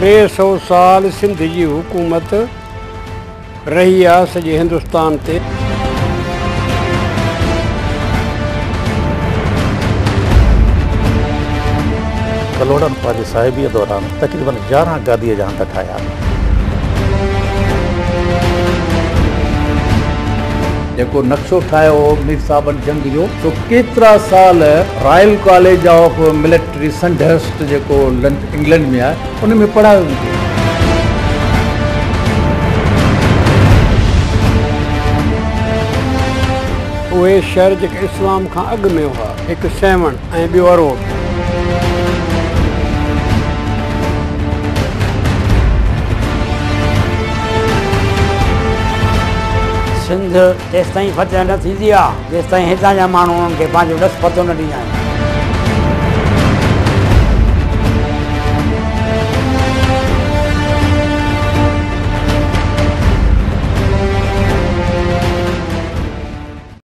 300 साल सिंध जी हुकूमत रही आहे सॼे हिंदुस्तान ते। कलोड़न पंहिंजी साहिबीअ दौरान तक़रीबन 11 गादीअ जा हंध ठाहिया। जेको नक्शो ठाहियो हो मीर साहबन जंग जो, तो केतिरा साल royal college of military Sandhurst जेको इंग्लैंड में आहे उन में पढ़ायो वेंदो। उहे शहर जेके इस्लाम खां अॻु में हुआ, हिकु सेवण ऐं ॿियो अरोड़। सिंध तेसिताईं फतेह न थींदी आहे जेसिताईं हितां जा माण्हू उन्हनि खे पंहिंजो ॾस पतो न ॾींदा आहिनि।